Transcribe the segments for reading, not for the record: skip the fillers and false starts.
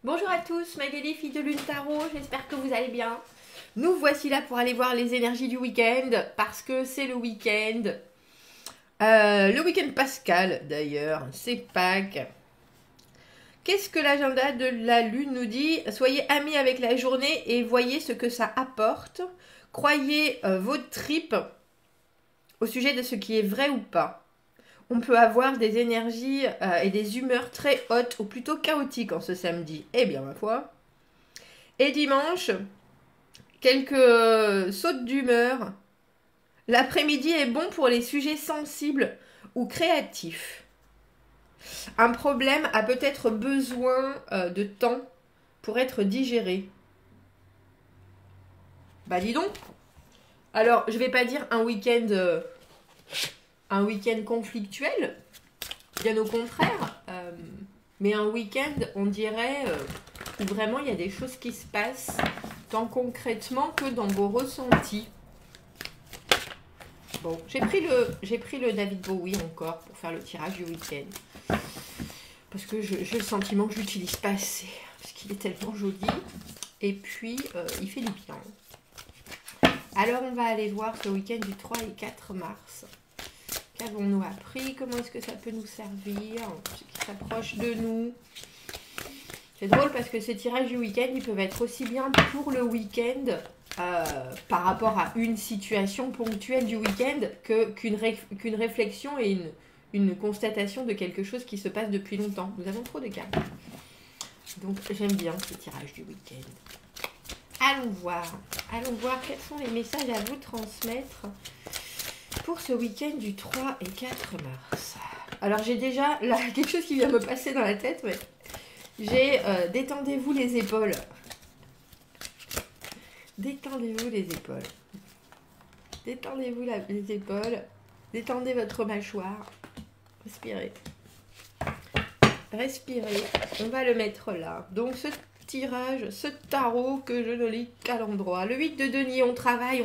Bonjour à tous, Magali, fille de Lune Tarot, j'espère que vous allez bien. Nous voici là pour aller voir les énergies du week-end, parce que c'est le week-end. Le week-end pascal d'ailleurs, c'est Pâques. Qu'est-ce que l'agenda de la Lune nous dit? Soyez amis avec la journée et voyez ce que ça apporte. Croyez vos tripes au sujet de ce qui est vrai ou pas. On peut avoir des énergies et des humeurs très hautes ou plutôt chaotiques en ce samedi. Eh bien, ma foi. Et dimanche, quelques sautes d'humeur. L'après-midi est bon pour les sujets sensibles ou créatifs. Un problème a peut-être besoin de temps pour être digéré. Bah dis donc. Alors, je vais pas dire un week-end conflictuel, bien au contraire, mais un week-end, on dirait, où vraiment il y a des choses qui se passent, tant concrètement que dans vos ressentis. Bon, j'ai pris le David Bowie encore pour faire le tirage du week-end. Parce que j'ai le sentiment que je l'utilise pas assez. Parce qu'il est tellement joli. Et puis, il fait du bien. Alors, on va aller voir ce week-end du 3 et 4 mars. Qu'avons-nous appris? Comment est-ce que ça peut nous servir? Ce qui s'approche de nous. C'est drôle parce que ces tirages du week-end, ils peuvent être aussi bien pour le week-end par rapport à une situation ponctuelle du week-end qu'une réflexion et une constatation de quelque chose qui se passe depuis longtemps. Nous avons trop de cartes. Donc j'aime bien ces tirages du week-end. Allons voir quels sont les messages à vous transmettre pour ce week-end du 3 et 4 mars. Alors j'ai déjà là quelque chose qui vient me passer dans la tête, mais j'ai détendez-vous les épaules. Détendez-vous les épaules. Détendez-vous les épaules. Détendez votre mâchoire. Respirez. Respirez. On va le mettre là. Donc ce tirage, ce tarot que je ne lis qu'à l'endroit. Le 8 de denier, on travaille.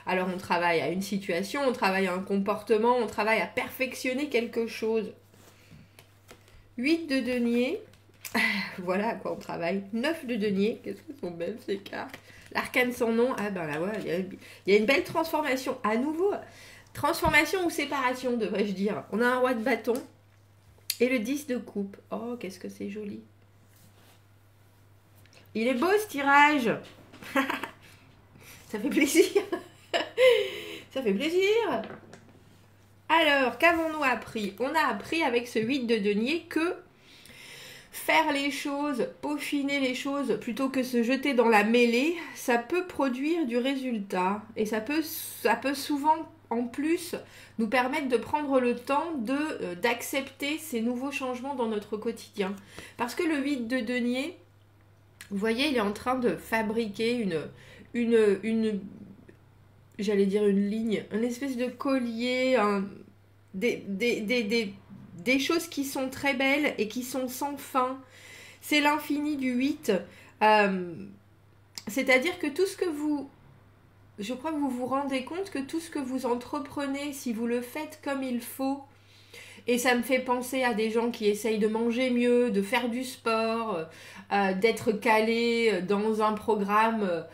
Alors on travaille à une situation, on travaille à un comportement, on travaille à perfectionner quelque chose. 8 de denier. Voilà à quoi on travaille. 9 de denier. Qu'est-ce que sont belles ces cartes. L'arcane sans nom. Ah ben là, voilà, il y a une belle transformation. À nouveau, transformation ou séparation, devrais-je dire. On a un roi de bâton. Et le 10 de coupe. Oh, qu'est-ce que c'est joli. Il est beau ce tirage. Ça fait plaisir. Ça fait plaisir. Alors, qu'avons-nous appris? On a appris avec ce 8 de denier que faire les choses, peaufiner les choses, plutôt que se jeter dans la mêlée, ça peut produire du résultat. Et ça peut souvent, en plus, nous permettre de prendre le temps d'accepter ces nouveaux changements dans notre quotidien. Parce que le 8 de denier, vous voyez, il est en train de fabriquer j'allais dire une ligne, une espèce de collier, des choses qui sont très belles et qui sont sans fin. C'est l'infini du 8. C'est-à-dire que tout ce que je crois que vous vous rendez compte que tout ce que vous entreprenez, si vous le faites comme il faut, et ça me fait penser à des gens qui essayent de manger mieux, de faire du sport, d'être calés dans un programme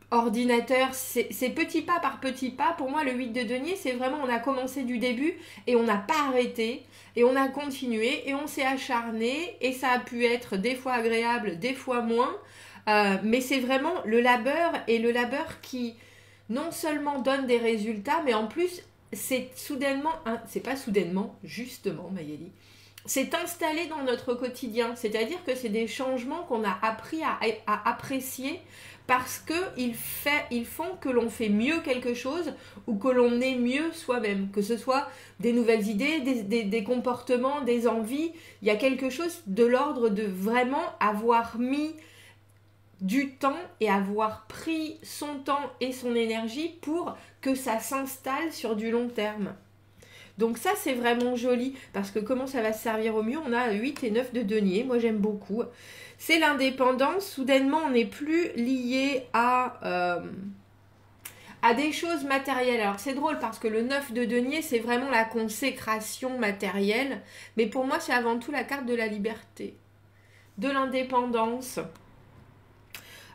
ordinateur, c'est petit pas par petit pas. Pour moi, le 8 de denier, c'est vraiment, on a commencé du début et on n'a pas arrêté et on a continué et on s'est acharné et ça a pu être des fois agréable, des fois moins, mais c'est vraiment le labeur et le labeur qui non seulement donne des résultats, mais en plus c'est soudainement, c'est pas soudainement, justement Maëlie, c'est installé dans notre quotidien, c'est-à-dire que c'est des changements qu'on a appris à apprécier parce qu'ils font que l'on fait mieux quelque chose ou que l'on est mieux soi-même, que ce soit des nouvelles idées, des comportements, des envies. Il y a quelque chose de l'ordre de vraiment avoir mis du temps et avoir pris son temps et son énergie pour que ça s'installe sur du long terme. Donc ça, c'est vraiment joli, parce que comment ça va se servir au mieux? On a 8 et 9 de denier, moi j'aime beaucoup. C'est l'indépendance, soudainement on n'est plus lié à des choses matérielles. Alors c'est drôle parce que le 9 de denier, c'est vraiment la consécration matérielle, mais pour moi c'est avant tout la carte de la liberté, de l'indépendance,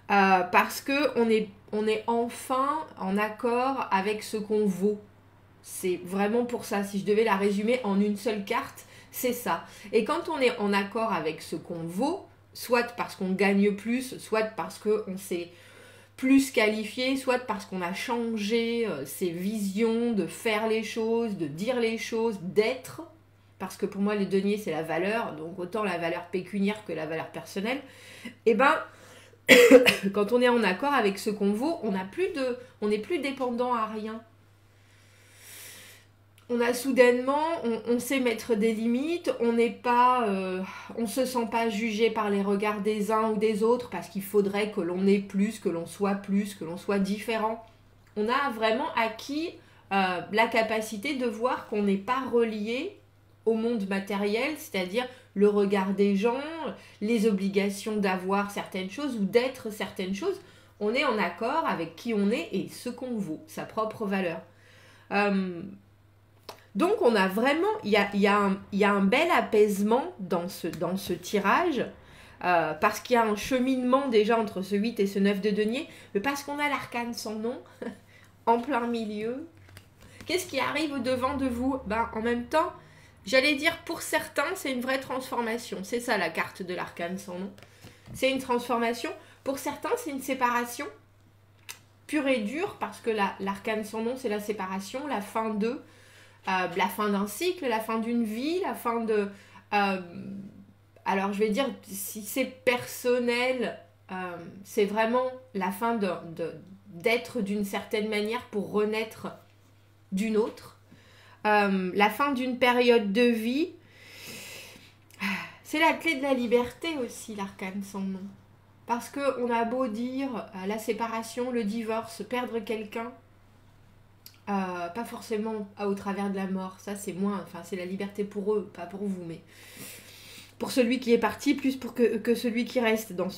parce que on est enfin en accord avec ce qu'on vaut. C'est vraiment pour ça, si je devais la résumer en une seule carte, c'est ça. Et quand on est en accord avec ce qu'on vaut, soit parce qu'on gagne plus, soit parce qu'on s'est plus qualifié, soit parce qu'on a changé ses visions de faire les choses, de dire les choses, d'être, parce que pour moi le denier c'est la valeur, donc autant la valeur pécuniaire que la valeur personnelle, et ben quand on est en accord avec ce qu'on vaut, on n'est plus dépendant à rien. On a soudainement, on sait mettre des limites, on se sent pas jugé par les regards des uns ou des autres parce qu'il faudrait que l'on ait plus, que l'on soit différent. On a vraiment acquis la capacité de voir qu'on n'est pas relié au monde matériel, c'est-à-dire le regard des gens, les obligations d'avoir certaines choses ou d'être certaines choses. On est en accord avec qui on est et ce qu'on vaut, sa propre valeur. Donc on a vraiment, il y a un bel apaisement dans ce tirage, parce qu'il y a un cheminement déjà entre ce 8 et ce 9 de denier, mais parce qu'on a l'arcane sans nom, en plein milieu. Qu'est-ce qui arrive au-devant de vous? En même temps, j'allais dire pour certains, c'est une vraie transformation. C'est ça la carte de l'arcane sans nom. C'est une transformation. Pour certains, c'est une séparation pure et dure, parce que l'arcane sans nom, c'est la séparation, la fin d'un cycle, la fin d'une vie, la fin de... alors je vais dire, si c'est personnel, c'est vraiment la fin d'être d'une certaine manière pour renaître d'une autre. La fin d'une période de vie, c'est la clé de la liberté aussi, l'arcane sans nom. Parce qu'on a beau dire la séparation, le divorce, perdre quelqu'un, pas forcément au travers de la mort, ça c'est moins, enfin c'est la liberté pour eux, pas pour vous, mais pour celui qui est parti, plus pour que celui qui reste dans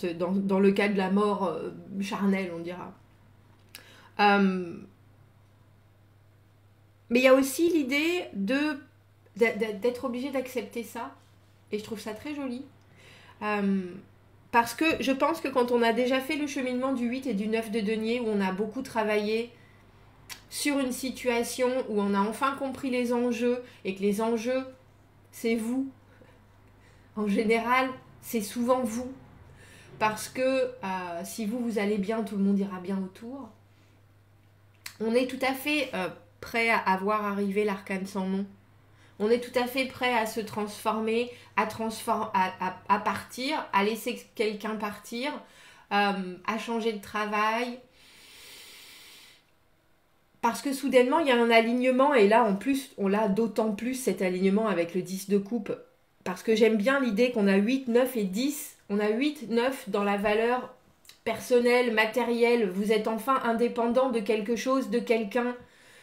le cas de la mort charnelle, on dira. Mais il y a aussi l'idée d'être obligé d'accepter ça, et je trouve ça très joli. Parce que je pense que quand on a déjà fait le cheminement du 8 et du 9 de denier, où on a beaucoup travaillé sur une situation, où on a enfin compris les enjeux, et que les enjeux, c'est vous. En général, c'est souvent vous. Parce que si vous allez bien, tout le monde ira bien autour. On est tout à fait prêt à voir arriver l'arcane sans nom. On est tout à fait prêt à se transformer, à partir, à laisser quelqu'un partir, à changer de travail. Parce que soudainement, il y a un alignement, et là, en plus, on l'a d'autant plus cet alignement avec le 10 de coupe. Parce que j'aime bien l'idée qu'on a 8, 9 et 10. On a 8, 9 dans la valeur personnelle, matérielle. Vous êtes enfin indépendant de quelque chose, de quelqu'un.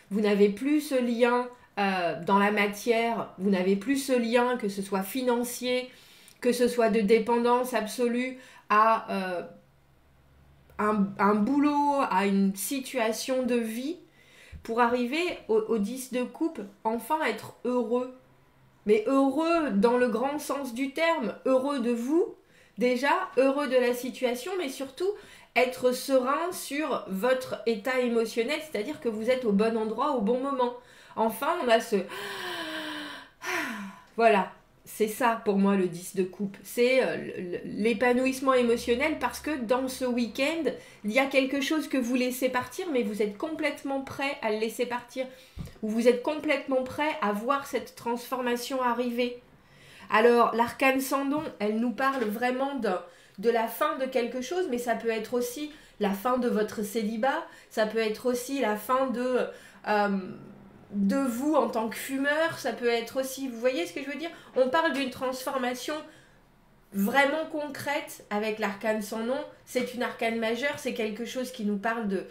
Vous n'avez plus ce lien dans la matière. Vous n'avez plus ce lien, que ce soit financier, que ce soit de dépendance absolue à un boulot, à une situation de vie, pour arriver au 10 de coupe, enfin être heureux. Mais heureux dans le grand sens du terme, heureux de vous, déjà, heureux de la situation, mais surtout être serein sur votre état émotionnel, c'est-à-dire que vous êtes au bon endroit, au bon moment. Enfin, on a ce... Voilà, c'est ça pour moi le 10 de coupe. C'est l'épanouissement émotionnel, parce que dans ce week-end, il y a quelque chose que vous laissez partir, mais vous êtes complètement prêt à le laisser partir. Ou vous êtes complètement prêt à voir cette transformation arriver. Alors, l'arcane sans nom, elle nous parle vraiment de la fin de quelque chose, mais ça peut être aussi la fin de votre célibat, ça peut être aussi la fin de vous en tant que fumeur, ça peut être aussi, vous voyez ce que je veux dire? On parle d'une transformation vraiment concrète avec l'arcane sans nom. C'est une arcane majeure, c'est quelque chose qui nous parle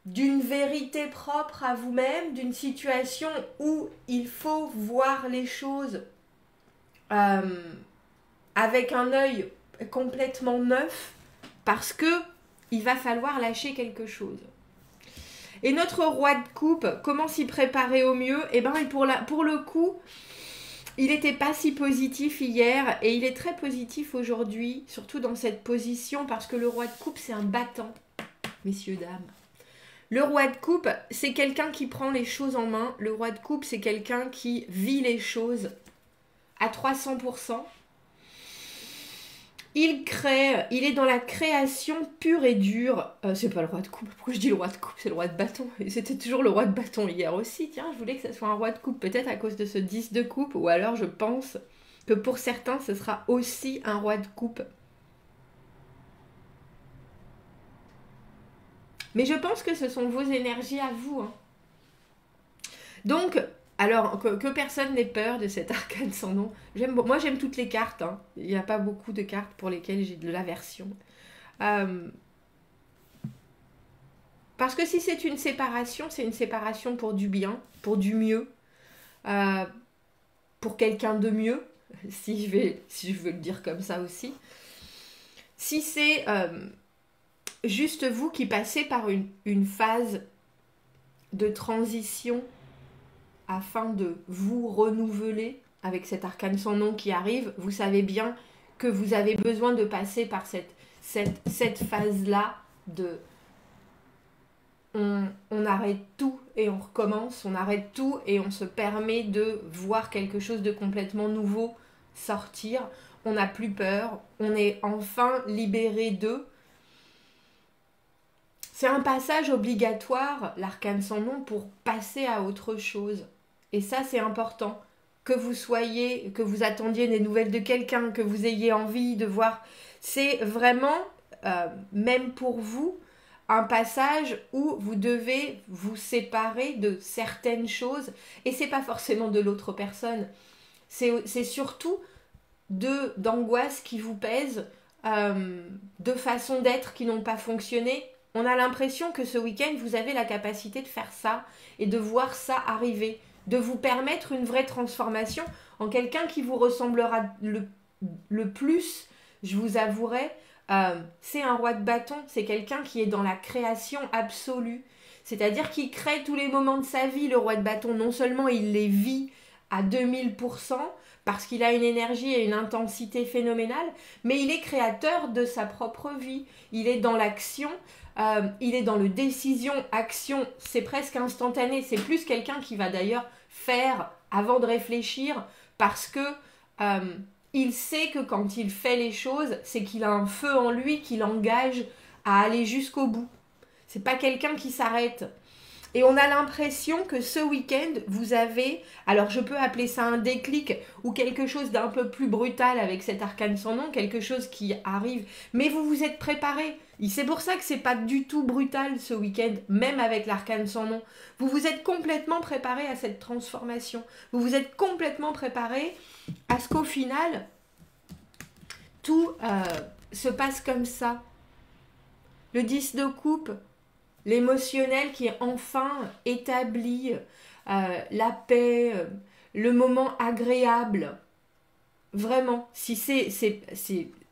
d'une vérité propre à vous-même, d'une situation où il faut voir les choses avec un œil complètement neuf, parce que il va falloir lâcher quelque chose. Et notre roi de coupe, comment s'y préparer au mieux? Eh bien, pour le coup, il n'était pas si positif hier et il est très positif aujourd'hui, surtout dans cette position, parce que le roi de coupe, c'est un battant, messieurs, dames. Le roi de coupe, c'est quelqu'un qui prend les choses en main. Le roi de coupe, c'est quelqu'un qui vit les choses à 300%. Il crée, il est dans la création pure et dure. C'est pas le roi de coupe. Pourquoi je dis le roi de coupe? C'est le roi de bâton. Et c'était toujours le roi de bâton hier aussi. Tiens, je voulais que ça soit un roi de coupe. Peut-être à cause de ce 10 de coupe. Ou alors je pense que pour certains, ce sera aussi un roi de coupe. Mais je pense que ce sont vos énergies à vous. Hein. Donc, alors, que personne n'ait peur de cet arcane sans nom. Moi, j'aime toutes les cartes. Hein. Il n'y a pas beaucoup de cartes pour lesquelles j'ai de l'aversion. Parce que si c'est une séparation pour du bien, pour du mieux, pour quelqu'un de mieux, si je veux le dire comme ça aussi. Si c'est juste vous qui passez par une phase de transition afin de vous renouveler avec cet arcane sans nom qui arrive, vous savez bien que vous avez besoin de passer par cette phase-là de on arrête tout et on recommence, on arrête tout et on se permet de voir quelque chose de complètement nouveau sortir. On n'a plus peur, on est enfin libéré d'eux. C'est un passage obligatoire, l'arcane sans nom, pour passer à autre chose. Et ça, c'est important. Que vous attendiez des nouvelles de quelqu'un, que vous ayez envie de voir. C'est vraiment, même pour vous, un passage où vous devez vous séparer de certaines choses. Et c'est pas forcément de l'autre personne. C'est surtout d'angoisses qui vous pèsent, de façons d'être qui n'ont pas fonctionné. On a l'impression que ce week-end, vous avez la capacité de faire ça et de voir ça arriver, de vous permettre une vraie transformation en quelqu'un qui vous ressemblera le plus, je vous avouerai. C'est un roi de bâton, c'est quelqu'un qui est dans la création absolue. C'est-à-dire qu'il crée tous les moments de sa vie, le roi de bâton. Non seulement il les vit à 2000%, parce qu'il a une énergie et une intensité phénoménale, mais il est créateur de sa propre vie. Il est dans l'action, il est dans le décision, action, c'est presque instantané. C'est plus quelqu'un qui va d'ailleurs faire avant de réfléchir, parce que il sait que quand il fait les choses, c'est qu'il a un feu en lui qui l'engage à aller jusqu'au bout. C'est pas quelqu'un qui s'arrête. Et on a l'impression que ce week-end, vous avez, alors je peux appeler ça un déclic ou quelque chose d'un peu plus brutal avec cet arcane sans nom, quelque chose qui arrive, mais vous vous êtes préparé. Et c'est pour ça que c'est pas du tout brutal ce week-end, même avec l'arcane sans nom. Vous vous êtes complètement préparé à cette transformation. Vous vous êtes complètement préparé à ce qu'au final, tout se passe comme ça. Le 10 de coupe, l'émotionnel qui est enfin établi, la paix, le moment agréable. Vraiment, si c'est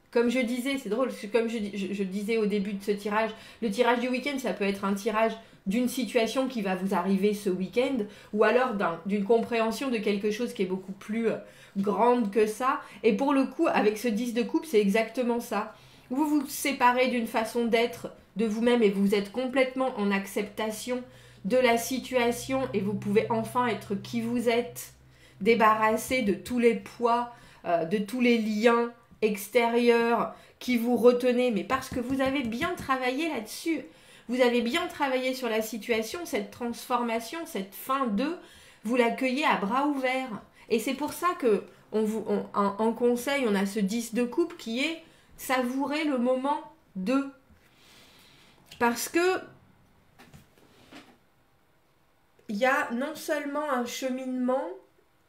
comme je disais, c'est drôle, comme je disais au début de ce tirage, le tirage du week-end, ça peut être un tirage d'une situation qui va vous arriver ce week-end, ou alors d'une compréhension de quelque chose qui est beaucoup plus grande que ça. Et pour le coup, avec ce 10 de coupe, c'est exactement ça. Vous vous séparez d'une façon d'être de vous-même et vous êtes complètement en acceptation de la situation et vous pouvez enfin être qui vous êtes, débarrassé de tous les poids, de tous les liens extérieurs qui vous retenaient, mais parce que vous avez bien travaillé là-dessus. Vous avez bien travaillé sur la situation, cette transformation, cette fin de, vous l'accueillez à bras ouverts. Et c'est pour ça que en conseil, on a ce 10 de coupe qui est savourer le moment de. Parce que il y a non seulement un cheminement,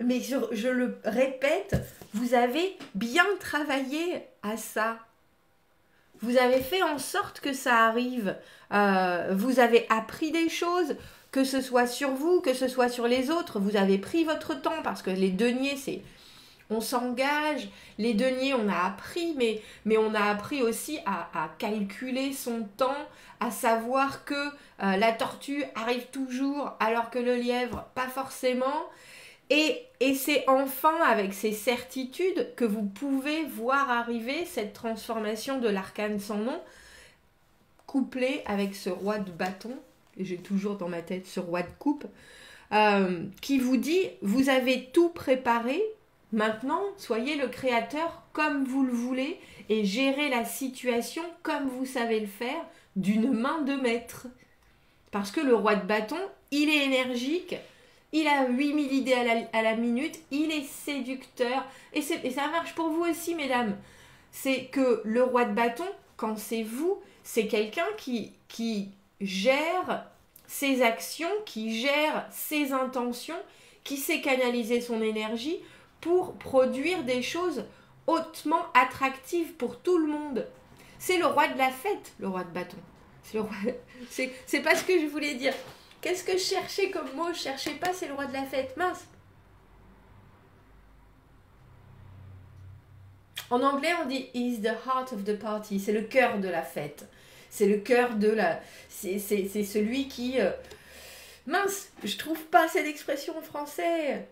mais je le répète, vous avez bien travaillé à ça. Vous avez fait en sorte que ça arrive. Vous avez appris des choses, que ce soit sur vous, que ce soit sur les autres. Vous avez pris votre temps parce que les deniers, c'est On s'engage, les deniers on a appris, mais on a appris aussi à calculer son temps, à savoir que la tortue arrive toujours alors que le lièvre pas forcément. Et c'est enfin avec ces certitudes que vous pouvez voir arriver cette transformation de l'arcane sans nom, couplée avec ce roi de bâton, et j'ai toujours dans ma tête ce roi de coupe, qui vous dit, vous avez tout préparé, maintenant soyez le créateur comme vous le voulez et gérez la situation comme vous savez le faire, d'une main de maître. Parce que le roi de bâton, il est énergique, il a 8000 idées à la minute, il est séducteur, et ça marche pour vous aussi, mesdames. C'est que le roi de bâton, quand c'est vous, c'est quelqu'un qui gère ses actions, qui gère ses intentions, qui sait canaliser son énergie pour produire des choses hautement attractives pour tout le monde. C'est le roi de la fête, le roi de bâton. C'est pas ce que je voulais dire. Qu'est-ce que je cherchais comme mot? Je cherchais pas, c'est le roi de la fête. Mince. En anglais, on dit « is the heart of the party ». C'est le cœur de la fête. C'est le cœur de la... C'est celui qui... Mince, je trouve pas cette expression en français.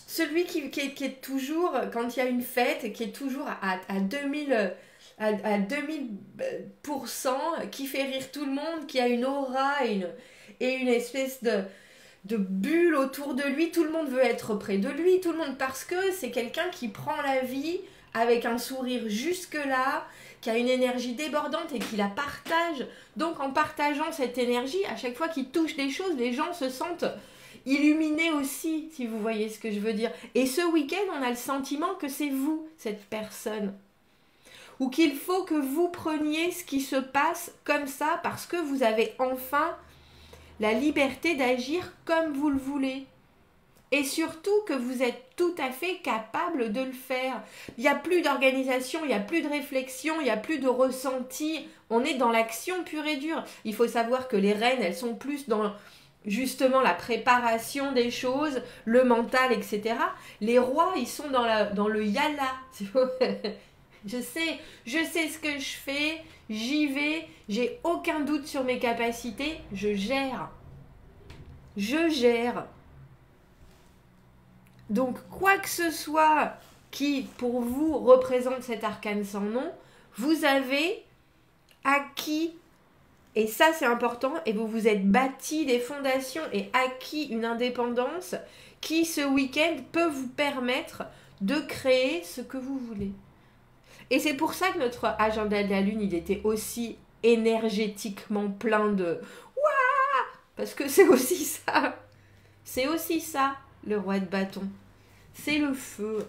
Celui qui est toujours, quand il y a une fête, qui est toujours à 2000... à 2000%, qui fait rire tout le monde, qui a une aura et une espèce de bulle autour de lui. Tout le monde veut être près de lui, tout le monde, parce que c'est quelqu'un qui prend la vie avec un sourire jusque-là, qui a une énergie débordante et qui la partage. Donc en partageant cette énergie, à chaque fois qu'il touche des choses, les gens se sentent illuminés aussi, si vous voyez ce que je veux dire. Et ce week-end, on a le sentiment que c'est vous, cette personne. Ou qu'il faut que vous preniez ce qui se passe comme ça parce que vous avez enfin la liberté d'agir comme vous le voulez. Et surtout que vous êtes tout à fait capable de le faire. Il n'y a plus d'organisation, il n'y a plus de réflexion, il n'y a plus de ressenti. On est dans l'action pure et dure. Il faut savoir que les reines, elles sont plus dans justement la préparation des choses, le mental, etc. Les rois, ils sont dans le yala. Je sais ce que je fais, j'y vais, j'ai aucun doute sur mes capacités, je gère. Je gère. Donc, quoi que ce soit qui, pour vous, représente cet arcane sans nom, vous avez acquis, et ça c'est important, et vous vous êtes bâti des fondations et acquis une indépendance qui, ce week-end, peut vous permettre de créer ce que vous voulez. Et c'est pour ça que notre agenda de la Lune, il était aussi énergétiquement plein de « Ouah !» Parce que c'est aussi ça. C'est aussi ça, le roi de bâton. C'est le feu.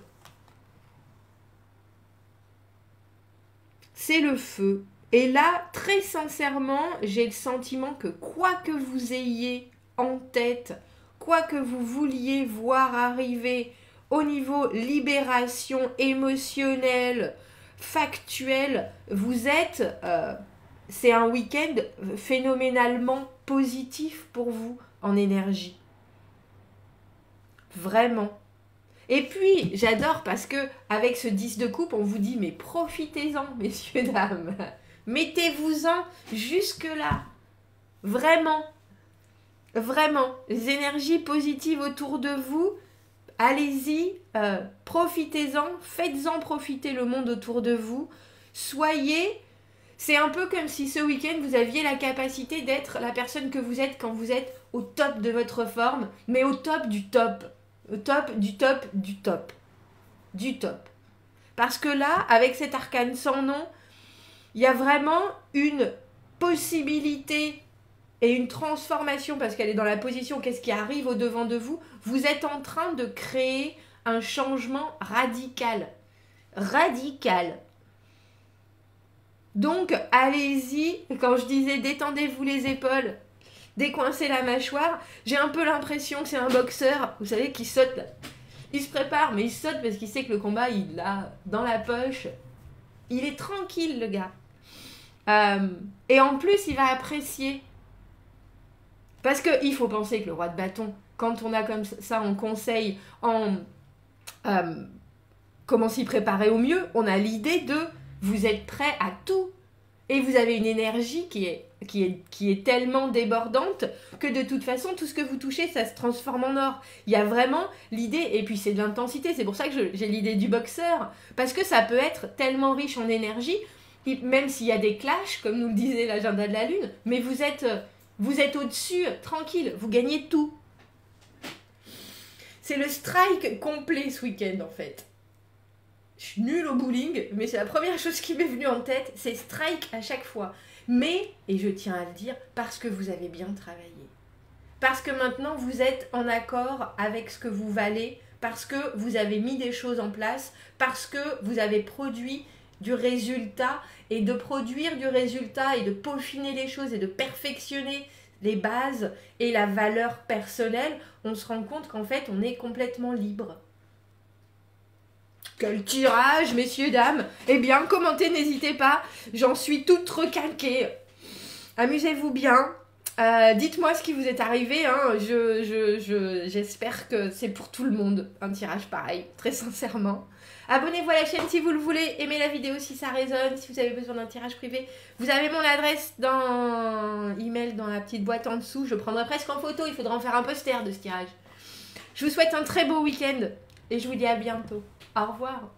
C'est le feu. Et là, très sincèrement, j'ai le sentiment que quoi que vous ayez en tête, quoi que vous vouliez voir arriver au niveau libération émotionnelle, factuel, vous êtes, c'est un week-end phénoménalement positif pour vous en énergie. Vraiment. Et puis, j'adore parce que avec ce 10 de coupe, on vous dit, mais profitez-en, messieurs, dames. Mettez-vous-en jusque-là. Vraiment. Vraiment. Les énergies positives autour de vous, allez-y, profitez-en, faites-en profiter le monde autour de vous. Soyez, c'est un peu comme si ce week-end, vous aviez la capacité d'être la personne que vous êtes quand vous êtes au top de votre forme, mais au top du top. Au top du top du top. Du top. Parce que là, avec cet arcane sans nom, il y a vraiment une possibilité et une transformation, parce qu'elle est dans la position, qu'est-ce qui arrive au devant de vous. Vous êtes en train de créer un changement radical. Radical. Donc, allez-y. Quand je disais détendez-vous les épaules, décoincez la mâchoire, j'ai un peu l'impression que c'est un boxeur, vous savez, qui saute. Il se prépare, mais il saute parce qu'il sait que le combat, il l'a dans la poche. Il est tranquille, le gars. Et en plus, il va apprécier. Parce qu'il faut penser que le roi de bâton, quand on a comme ça en conseil, en comment s'y préparer au mieux? On a l'idée de vous êtes prêt à tout. Et vous avez une énergie qui est tellement débordante que de toute façon, tout ce que vous touchez, ça se transforme en or. Il y a vraiment l'idée, et puis c'est de l'intensité. C'est pour ça que j'ai l'idée du boxeur. Parce que ça peut être tellement riche en énergie, même s'il y a des clashs, comme nous le disait l'agenda de la Lune, mais vous êtes au-dessus, tranquille, vous gagnez tout. C'est le strike complet ce week-end en fait. Je suis nulle au bowling, mais c'est la première chose qui m'est venue en tête, c'est strike à chaque fois. Mais, et je tiens à le dire, parce que vous avez bien travaillé. Parce que maintenant vous êtes en accord avec ce que vous valez, parce que vous avez mis des choses en place, parce que vous avez produit du résultat, et de produire du résultat, et de peaufiner les choses, et de perfectionner les bases et la valeur personnelle, on se rend compte qu'en fait on est complètement libre. Quel tirage, messieurs, dames! Eh bien, commentez, n'hésitez pas. J'en suis toute requinquée. Amusez-vous bien. Dites-moi ce qui vous est arrivé. Hein. J'espère que c'est pour tout le monde, un tirage pareil, très sincèrement. Abonnez-vous à la chaîne si vous le voulez. Aimez la vidéo si ça résonne. Si vous avez besoin d'un tirage privé, vous avez mon adresse dans email dans la petite boîte en dessous. Je prendrai presque en photo. Il faudra en faire un poster de ce tirage. Je vous souhaite un très beau week-end et je vous dis à bientôt. Au revoir.